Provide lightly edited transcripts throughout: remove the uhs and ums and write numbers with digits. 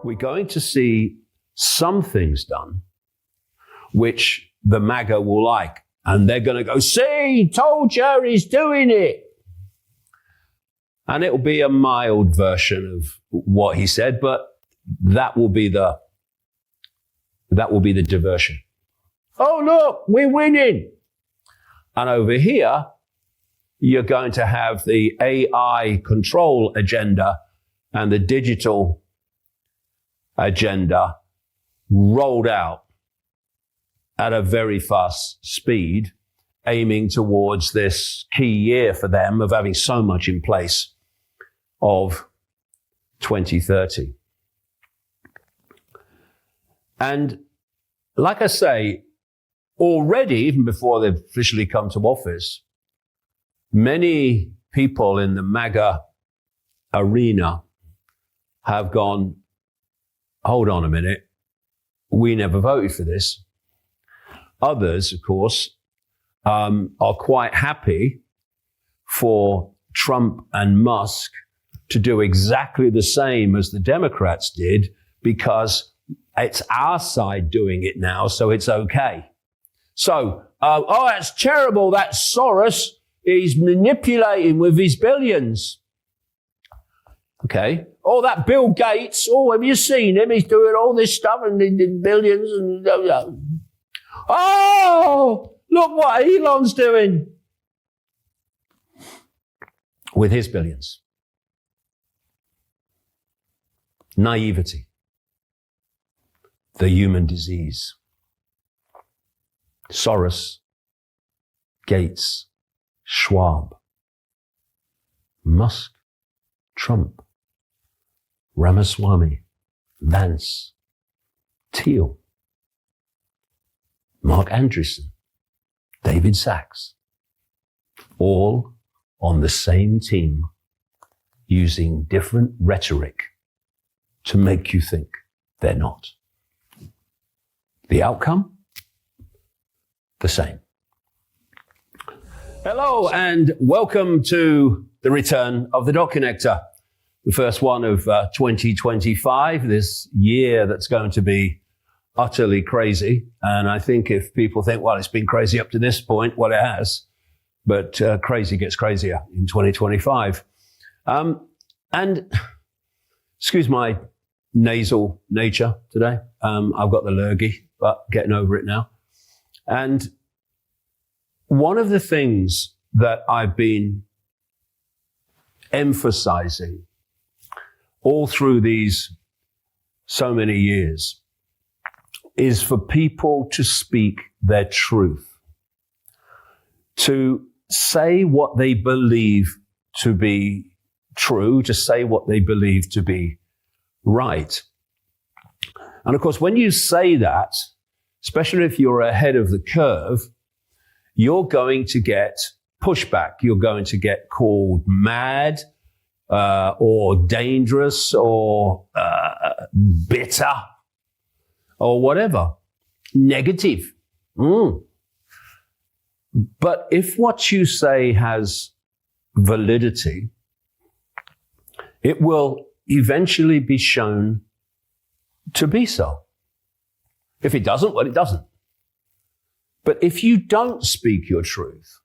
we're going to see some things done which the MAGA will like. And they're going to go, see, told you, he's doing it. And it will be a mild version of what he said, but that will be the diversion. Oh, look, we're winning. And over here, you're going to have the AI control agenda and the digital agenda rolled out at a very fast speed, aiming towards this key year for them of having so much in place of 2030. And like I say, already, even before they've officially come to office, many people in the MAGA arena have gone, hold on a minute, we never voted for this. Others, of course, are quite happy for Trump and Musk to do exactly the same as the Democrats did, because it's our side doing it now, so it's okay. So, oh, that's terrible, that's Soros, he's manipulating with his billions. Okay. Oh, that Bill Gates, oh, have you seen him? He's doing all this stuff and billions and... Oh, look what Elon's doing with his billions. Naivety, the human disease. Soros, Gates, Schwab, Musk, Trump, Ramaswamy, Vance, Thiel, Mark Andreessen, David Sachs, all on the same team, using different rhetoric to make you think they're not. The outcome? The same. Hello and welcome to the return of the Dot Connector, the first one of 2025, this year that's going to be utterly crazy. And I think if people think, well, it's been crazy up to this point, well, it has, but crazy gets crazier in 2025. And excuse my nasal nature today. I've got the lurgy, but getting over it now. And one of the things that I've been emphasizing all through these so many years is for people to speak their truth, to say what they believe to be true, to say what they believe to be right. And of course, when you say that, especially if you're ahead of the curve, you're going to get pushback. You're going to get called mad, or dangerous, or bitter, or whatever, negative. But if what you say has validity, it will eventually be shown to be so. If it doesn't, well, it doesn't. But if you don't speak your truth,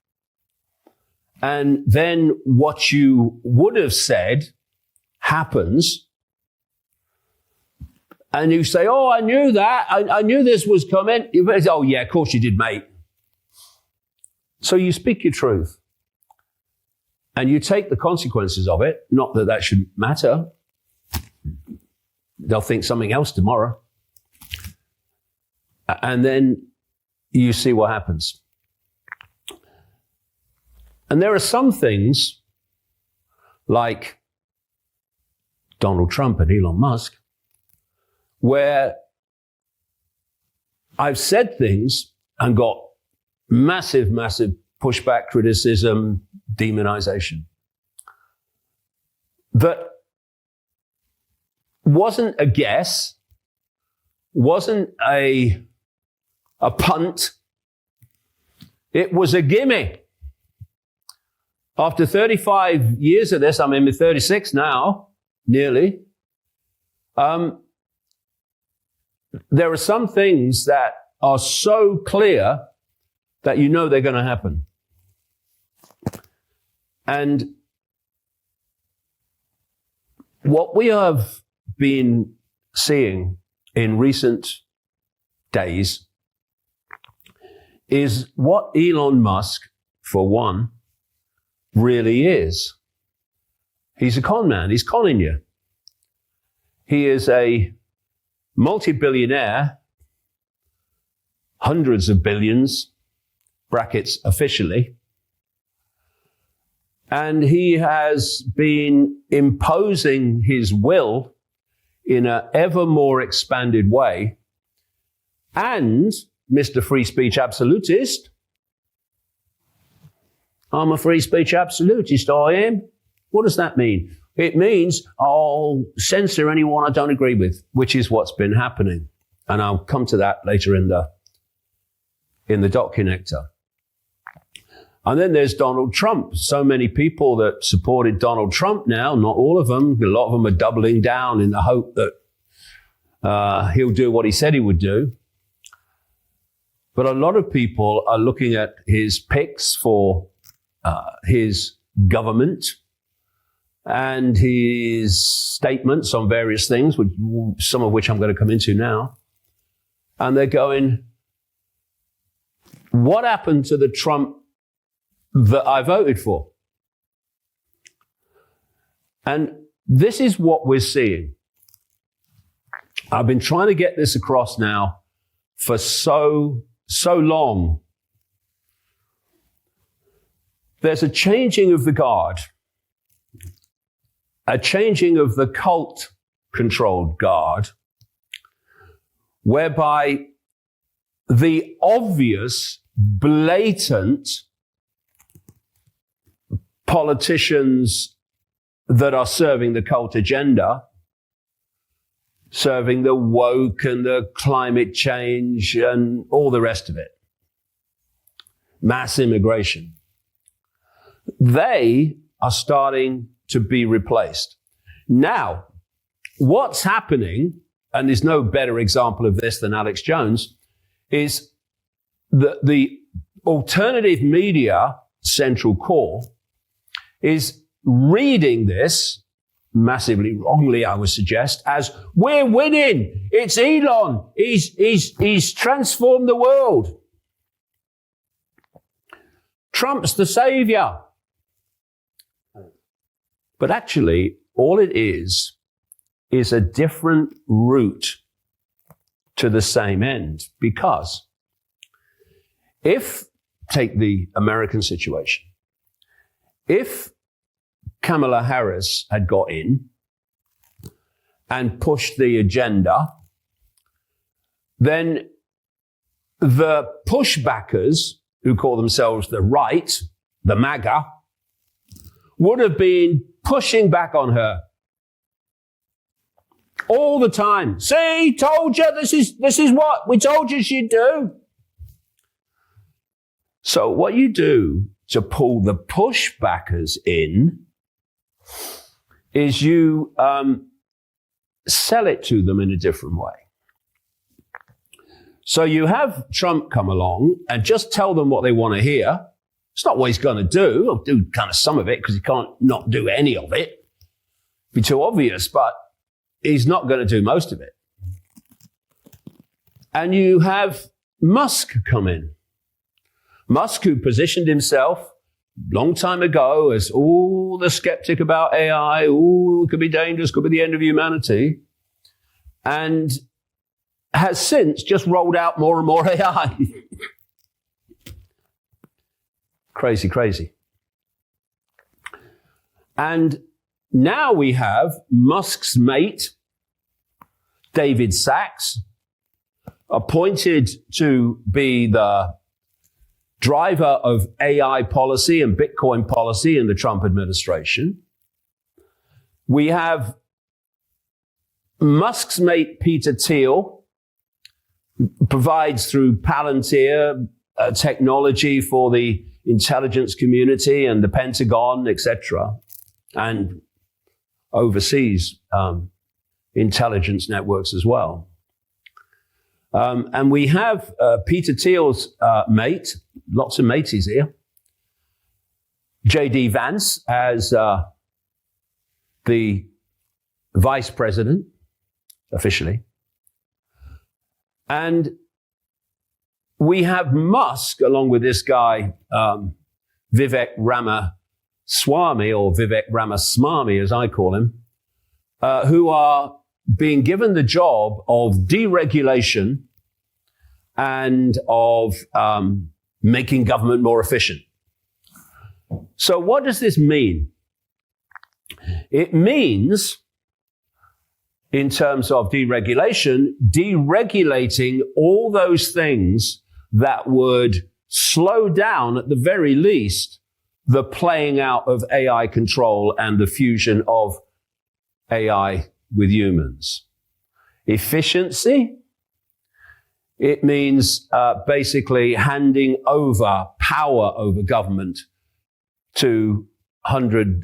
and then what you would have said happens, and you say, oh, I knew that. I knew this was coming. Oh, yeah, of course you did, mate. So you speak your truth. And you take the consequences of it. Not that that shouldn't matter. They'll think something else tomorrow. And then you see what happens. And there are some things, like Donald Trump and Elon Musk, where I've said things and got massive pushback, criticism, demonization, that wasn't a guess, wasn't a punt, it was a gimme. After 35 years of this, I'm in my 36 now, nearly, there are some things that are so clear that you know they're going to happen. And what we have been seeing in recent days is what Elon Musk, for one, really is. He's a con man. He's conning you. He is a multi-billionaire, hundreds of billions, brackets officially, and he has been imposing his will in an ever more expanded way. And Mr. Free Speech Absolutist, I'm a free speech absolutist, I am. What does that mean? It means I'll censor anyone I don't agree with, which is what's been happening. And I'll come to that later in the dot connector. And then there's Donald Trump. So many people that supported Donald Trump now, not all of them, a lot of them are doubling down in the hope that he'll do what he said he would do. But a lot of people are looking at his picks for his government and his statements on various things, some of which I'm going to come into now. And they're going, what happened to the Trump that I voted for? And this is what we're seeing. I've been trying to get this across now for so long. There's a changing of the guard, a changing of the cult-controlled guard, whereby the obvious, blatant politicians that are serving the cult agenda, serving the woke and the climate change and all the rest of it, mass immigration, they are starting to be replaced. Now, what's happening, and there's no better example of this than Alex Jones, is that the alternative media central core is reading this, massively wrongly, I would suggest, as we're winning. It's Elon. He's transformed the world. Trump's the savior. But actually, all it is a different route to the same end. Because take the American situation, if Kamala Harris had got in and pushed the agenda, then the pushbackers, who call themselves the right, the MAGA, would have been pushing back on her all the time. See, told you, this is what we told you she'd do. So what you do to pull the pushbackers in is you sell it to them in a different way. So you have Trump come along and just tell them what they want to hear. It's not what he's going to do. He'll do kind of some of it because he can't not do any of it. It'd be too obvious, but he's not going to do most of it. And you have Musk come in. Musk, who positioned himself long time ago as the skeptic about AI, it could be dangerous, could be the end of humanity, and has since just rolled out more and more AI. Crazy. And now we have Musk's mate, David Sachs, appointed to be the driver of AI policy and Bitcoin policy in the Trump administration. We have Musk's mate, Peter Thiel, who provides through Palantir technology for the intelligence community and the Pentagon, etc., and overseas intelligence networks as well. And we have Peter Thiel's mate, lots of mateys here, J.D. Vance as the vice president, officially. And we have Musk, along with this guy, Vivek Ramaswamy, or Vivek Ramaswamy, as I call him, who are being given the job of deregulation and of making government more efficient. So what does this mean? It means, in terms of deregulation, deregulating all those things that would slow down, at the very least, the playing out of AI control and the fusion of AI with humans. Efficiency, it means basically handing over power over government to $100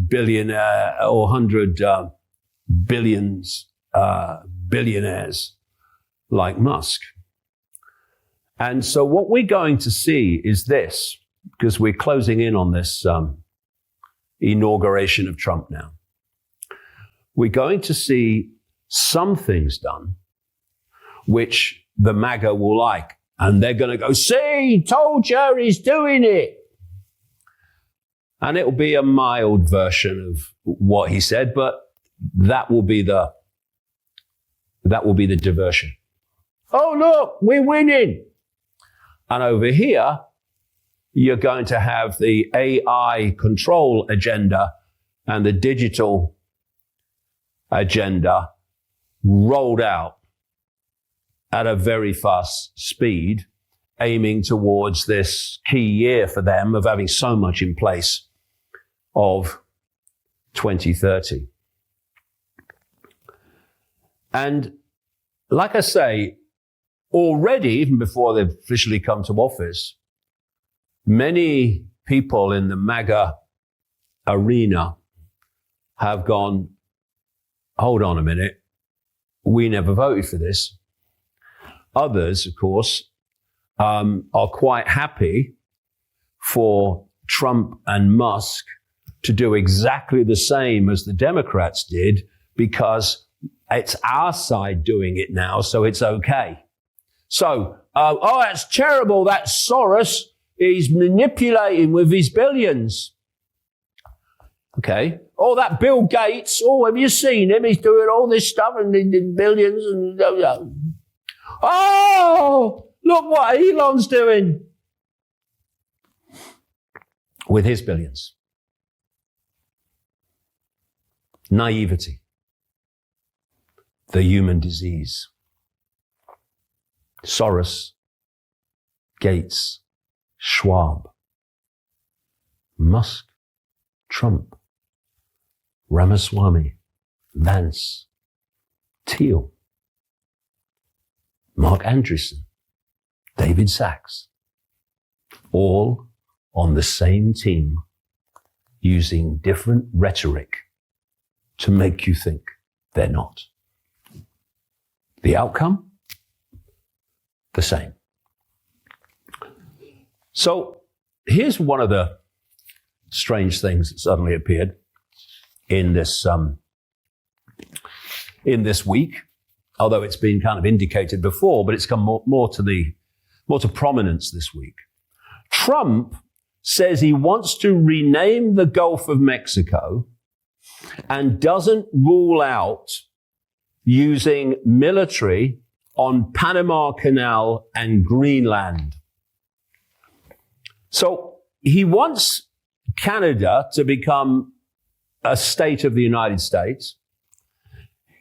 billionaire or 100 billionaires like Musk. And so what we're going to see is this, because we're closing in on this inauguration of Trump now. We're going to see some things done which the MAGA will like. And they're going to go, see, told you, he's doing it. And it will be a mild version of what he said, but that will be the diversion. Oh, look, we're winning. And over here, you're going to have the AI control agenda and the digital agenda rolled out at a very fast speed, aiming towards this key year for them of having so much in place of 2030. And like I say, already, even before they've officially come to office, many people in the MAGA arena have gone, hold on a minute, we never voted for this. Others, of course, are quite happy for Trump and Musk to do exactly the same as the Democrats did, because it's our side doing it now, so it's okay. So, that's terrible, that Soros is manipulating with his billions. Okay. Oh, that Bill Gates, oh, have you seen him? He's doing all this stuff and billions and... Oh, look what Elon's doing with his billions. Naivety, the human disease. Soros, Gates, Schwab, Musk, Trump, Ramaswamy, Vance, Thiel, Mark Andreessen, David Sachs, all on the same team, using different rhetoric to make you think they're not. The outcome? The same. So here's one of the strange things that suddenly appeared in this week, although it's been kind of indicated before, but it's come more to prominence this week. Trump says he wants to rename the Gulf of Mexico and doesn't rule out using military on Panama Canal and Greenland. So he wants Canada to become a state of the United States.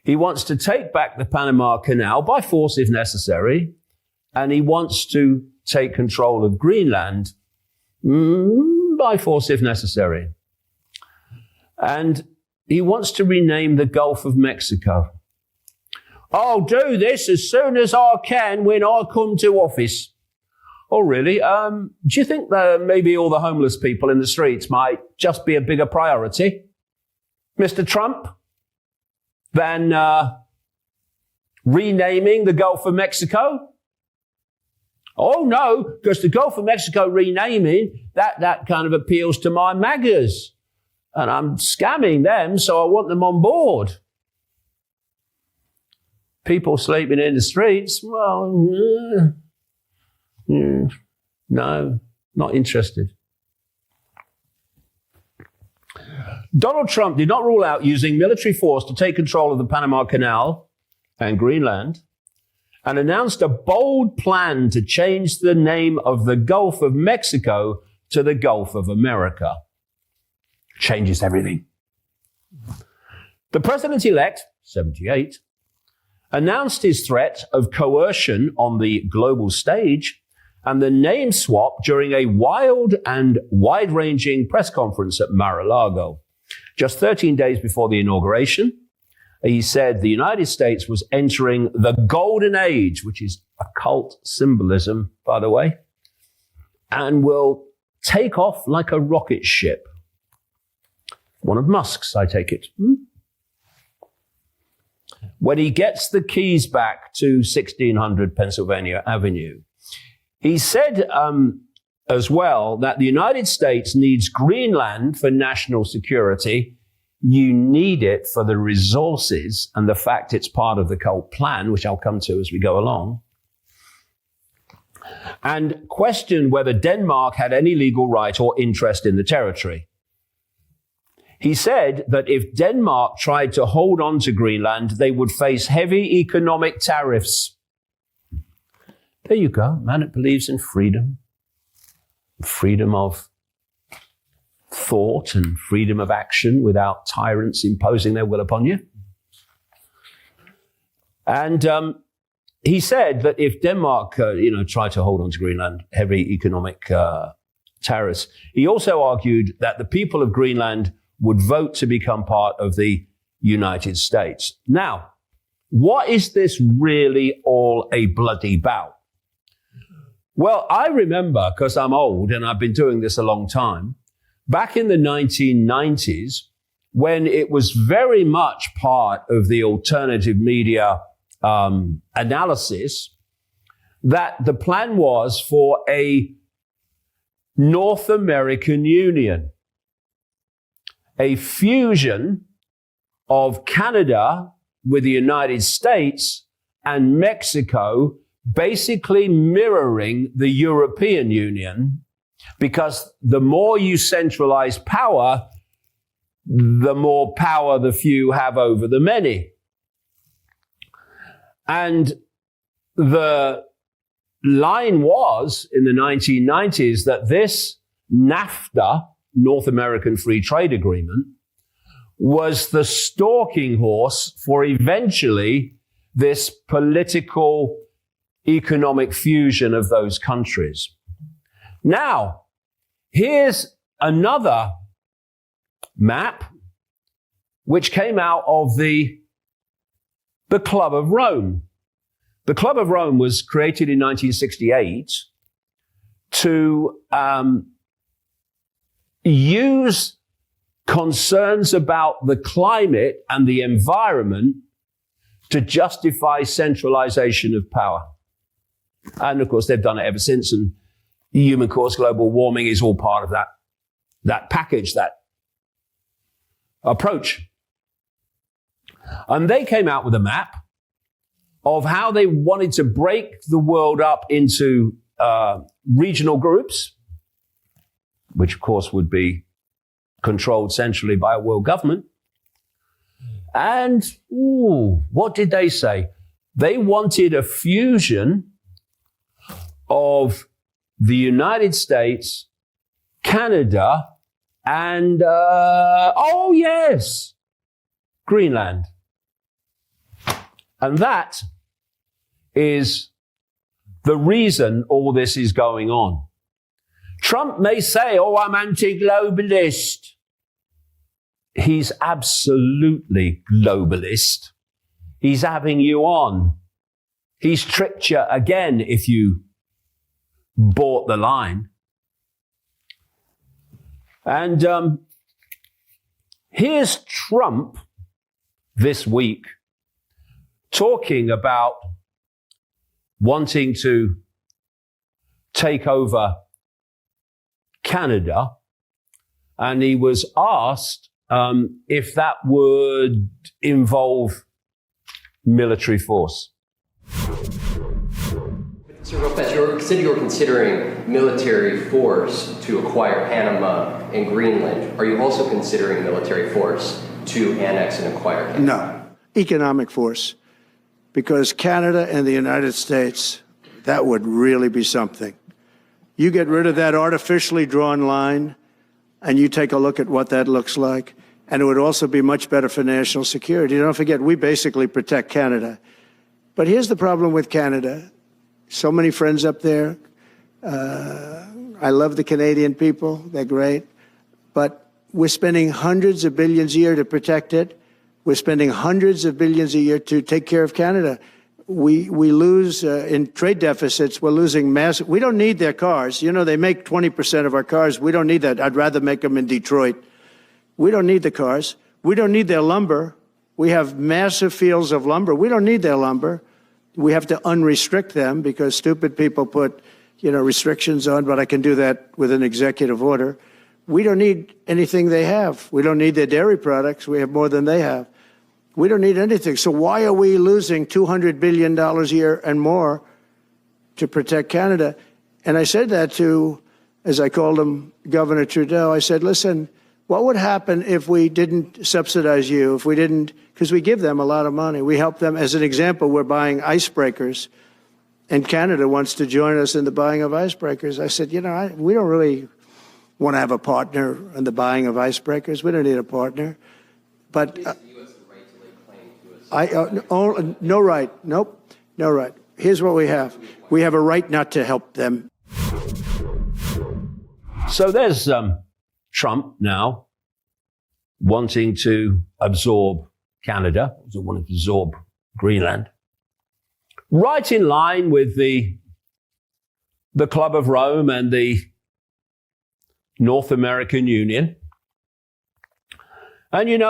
He wants to take back the Panama Canal by force if necessary, and he wants to take control of Greenland by force if necessary. And he wants to rename the Gulf of Mexico. I'll do this as soon as I can when I come to office. Oh, really? Do you think that maybe all the homeless people in the streets might just be a bigger priority, Mr. Trump, than renaming the Gulf of Mexico? Oh no, because the Gulf of Mexico renaming, that kind of appeals to my MAGAs. And I'm scamming them, so I want them on board. People sleeping in the streets, well, no, not interested. Donald Trump did not rule out using military force to take control of the Panama Canal and Greenland, and announced a bold plan to change the name of the Gulf of Mexico to the Gulf of America. Changes everything. The president-elect, 78, announced his threat of coercion on the global stage and the name swap during a wild and wide-ranging press conference at Mar-a-Lago. Just 13 days before the inauguration, he said the United States was entering the golden age, which is occult symbolism, by the way, and will take off like a rocket ship. One of Musk's, I take it. When he gets the keys back to 1600 Pennsylvania Avenue, he said as well that the United States needs Greenland for national security. You need it for the resources and the fact it's part of the cult plan, which I'll come to as we go along. And questioned whether Denmark had any legal right or interest in the territory. He said that if Denmark tried to hold on to Greenland, they would face heavy economic tariffs. There you go, man that believes in freedom. Freedom of thought and freedom of action without tyrants imposing their will upon you. And he said that if Denmark, tried to hold on to Greenland, heavy economic tariffs. He also argued that the people of Greenland would vote to become part of the United States. Now, what is this really all a bloody bout? Well, I remember, because I'm old and I've been doing this a long time, back in the 1990s, when it was very much part of the alternative media analysis, that the plan was for a North American Union, a fusion of Canada with the United States and Mexico, basically mirroring the European Union, because the more you centralize power, the more power the few have over the many. And the line was in the 1990s that this NAFTA, North American Free Trade Agreement, was the stalking horse for eventually this political economic fusion of those countries. Now, here's another map which came out of the Club of Rome. The Club of Rome was created in 1968 to use concerns about the climate and the environment to justify centralization of power. And of course, they've done it ever since. And human caused global warming is all part of that package, that approach. And they came out with a map of how they wanted to break the world up into regional groups, which of course would be controlled centrally by a world government. And what did they say? They wanted a fusion of the United States, Canada, and, Greenland. And that is the reason all this is going on. Trump may say, I'm anti-globalist. He's absolutely globalist. He's having you on. He's tricked you again if you bought the line. And here's Trump this week talking about wanting to take over Canada, and he was asked if that would involve military force. So real fast, you were considering military force to acquire Panama and Greenland. Are you also considering military force to annex and acquire Canada? No, economic force. Because Canada and the United States, that would really be something. You get rid of that artificially drawn line, and you take a look at what that looks like, and it would also be much better for national security. Don't forget, we basically protect Canada. But here's the problem with Canada. So many friends up there. I love the Canadian people. They're great. But we're spending hundreds of billions a year to protect it. We're spending hundreds of billions a year to take care of Canada. We lose in trade deficits. We're losing massive. We don't need their cars. You know, they make 20% of our cars. We don't need that. I'd rather make them in Detroit. We don't need the cars. We don't need their lumber. We have massive fields of lumber. We don't need their lumber. We have to unrestrict them because stupid people put, restrictions on, but I can do that with an executive order. We don't need anything they have. We don't need their dairy products. We have more than they have. We don't need anything. So why are we losing $200 billion a year and more to protect Canada? And I said that to, as I called him, Governor Trudeau. I said, listen, what would happen if we didn't subsidize you, if we didn't, because we give them a lot of money. We help them. As an example, we're buying icebreakers, and Canada wants to join us in the buying of icebreakers. I said, we don't really want to have a partner in the buying of icebreakers. We don't need a partner. But no right. Nope, no right. Here's what we have. We have a right not to help them. So there's Trump now wanting to absorb Canada, wanting to absorb Greenland, right in line with the Club of Rome and the North American Union. And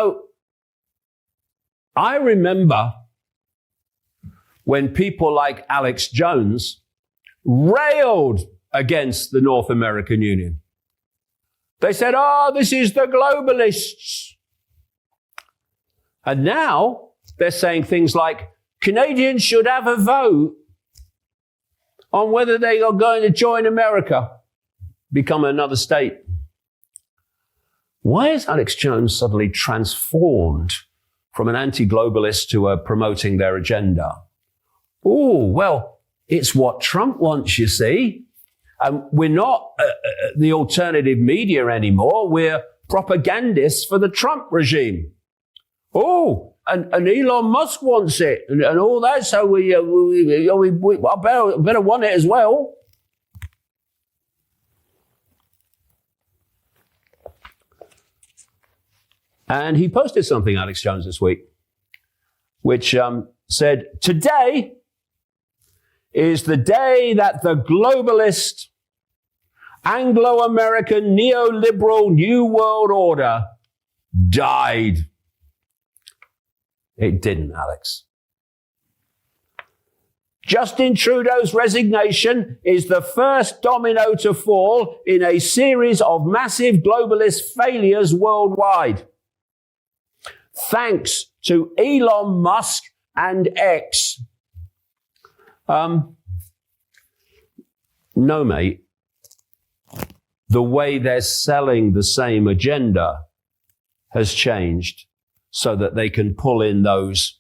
I remember when people like Alex Jones railed against the North American Union. They said, this is the globalists. And now they're saying things like, Canadians should have a vote on whether they are going to join America, become another state. Why is Alex Jones suddenly transformed from an anti-globalist to promoting their agenda? Oh, well, it's what Trump wants, you see. We're not the alternative media anymore. We're propagandists for the Trump regime. Oh, and Elon Musk wants it and all that. So we better want it as well. And he posted something, Alex Jones, this week, which said, today is the day that the globalist, Anglo-American, neoliberal New World Order died. It didn't, Alex. Justin Trudeau's resignation is the first domino to fall in a series of massive globalist failures worldwide. Thanks to Elon Musk and X. No, mate. The way they're selling the same agenda has changed so that they can pull in those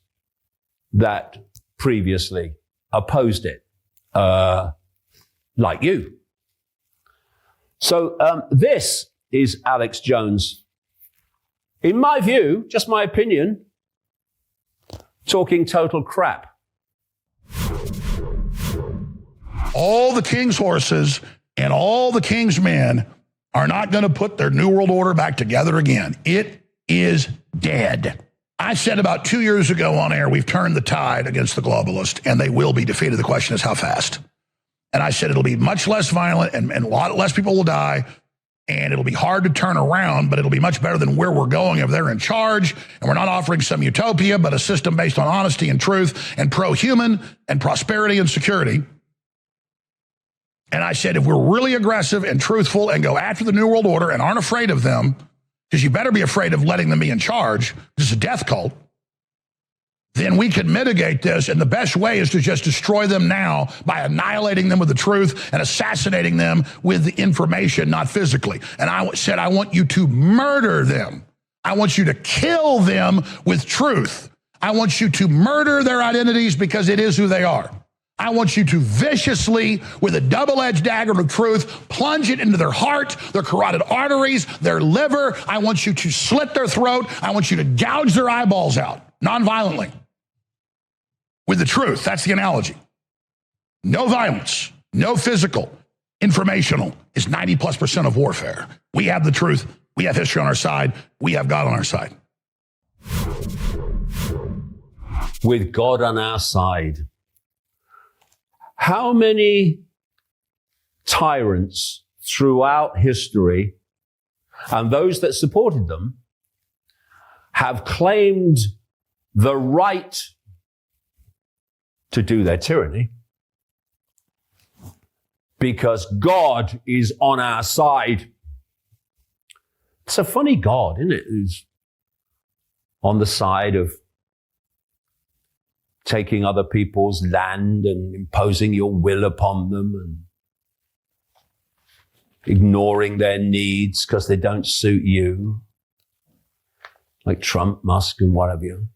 that previously opposed it, like you. So this is Alex Jones, in my view, just my opinion, talking total crap. All the king's horses and all the king's men are not going to put their New World Order back together again. It is dead. I said about 2 years ago on air, we've turned the tide against the globalists, and they will be defeated. The question is how fast. And I said it'll be much less violent and a lot less people will die. and it'll be hard to turn around, but it'll be much better than where we're going if they're in charge, and we're not offering some utopia, but a system based on honesty and truth and pro-human and prosperity and security. And I said, if we're really aggressive and truthful and go after the New World Order and aren't afraid of them, because you better be afraid of letting them be in charge, this is a death cult, then we can mitigate this, and the best way is to just destroy them now by annihilating them with the truth and assassinating them with the information, not physically. And I said, I want you to murder them. I want you to kill them with truth. I want you to murder their identities because it is who they are. I want you to viciously, with a double-edged dagger of truth, plunge it into their heart, their carotid arteries, their liver. I want you to slit their throat. I want you to gouge their eyeballs out, non-violently. With the truth, that's the analogy. No violence, no physical. Informational is 90+% of warfare. We have the truth. We have history on our side. We have God on our side. With God on our side. How many tyrants throughout history and those that supported them have claimed the right to do their tyranny because God is on our side? It's a funny God, isn't it? Who's on the side of taking other people's land and imposing your will upon them and ignoring their needs because they don't suit you, like Trump, Musk, and what have you.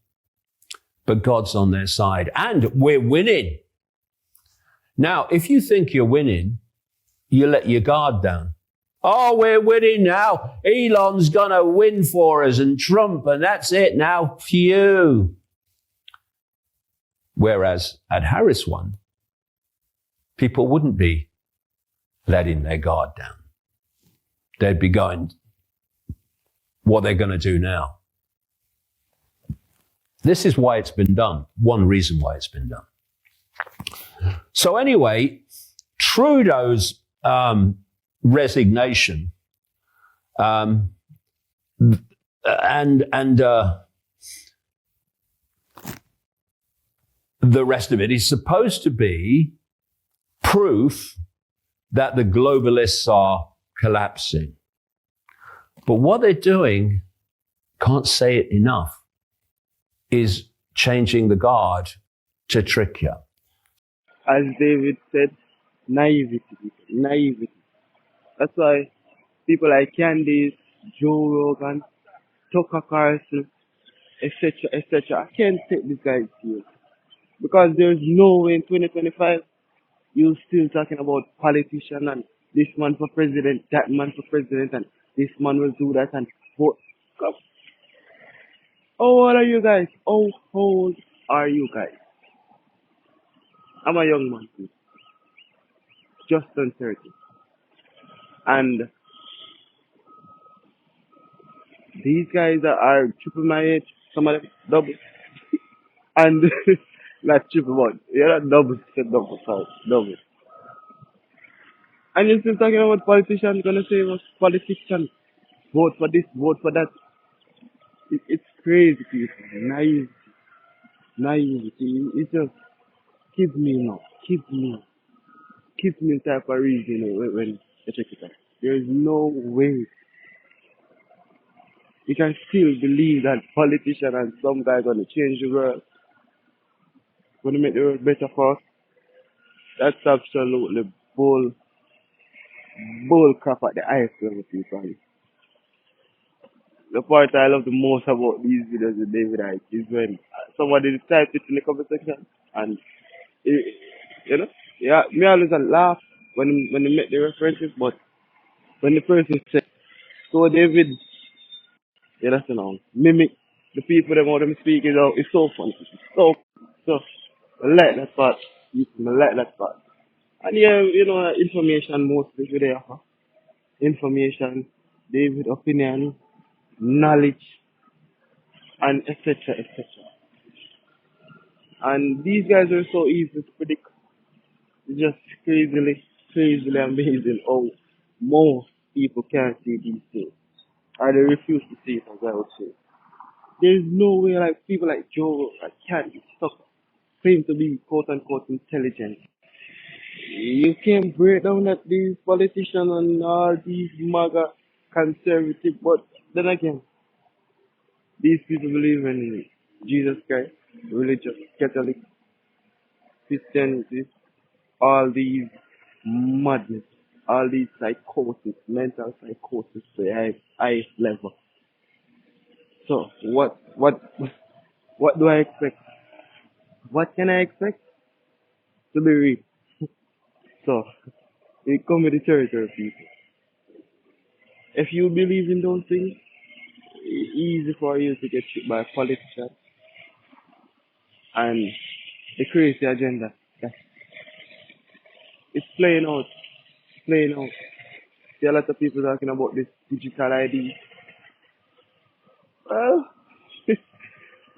But God's on their side, and we're winning. Now, if you think you're winning, you let your guard down. Oh, we're winning now. Elon's going to win for us, and Trump, and that's it now. Phew. Whereas at Harris won, people wouldn't be letting their guard down. They'd be going, what they're going to do now. This is why it's been done. One reason why it's been done. So anyway, Trudeau's resignation and the rest of it is supposed to be proof that the globalists are collapsing. But what they're doing, can't say it enough, is changing the guard to trick you. As David said, naivety. That's why people like Candice, Joe Rogan, Tucker Carlson, etc. I can't take this guy serious. Because there's no way in 2025 you're still talking about politician and this man for president, that man for president, and this man will do that and vote. How old are you guys? How old are you guys? I'm a young man too. Just turned 30. And these guys are triple my age, some of them double. And not triple one. You're not double, sorry, double. And you're still talking about politicians, gonna say was politicians. Vote for this, vote for that. It's crazy, people. Naivety. It's just, keep me type of reason when you check it out. There is no way you can still believe that politician and some guy gonna change the world, gonna make the world better for us. That's absolutely bull crap at the highest level, people. The part I love the most about these videos with David Icke is when somebody typed it in the comment section and you know, yeah, me always laugh when they make the references, but when the person said, so David, yeah, that's mimic the people that want them to speak, it's so funny. So I like that part. And yeah, information mostly with the offer. Information, David opinion, knowledge, and etc. And these guys are so easy to predict. It's just crazily amazing how most people can't see these things. Or they refuse to see it, as I would say. There's no way like people like Joe can't be stuck, claim to be quote unquote intelligent. You can't break down that these politicians and all these MAGA conservative, but then again, these people believe in Jesus Christ, religious, Catholic, Christianity, all these madness, all these psychosis, mental psychosis to the highest level. So what do I expect? What can I expect? To be real. So it come with the territory people. If you believe in those things, easy for you to get tricked by politicians and the crazy agenda. Yeah. It's playing out. It's playing out. See a lot of people talking about this digital ID. Well,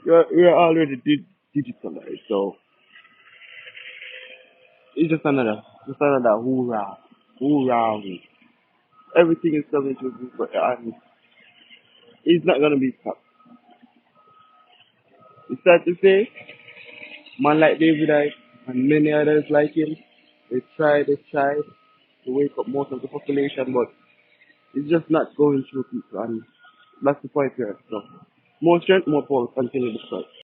we're already digitalized, so it's just another hoorah. Hoorah. Everything is coming to be, and it's not gonna be stopped. It's sad to say, man like David Icke and many others like him, they tried to wake up most of the population, but it's just not going through people, and that's the point here. So, more strength, more power, continue the fight.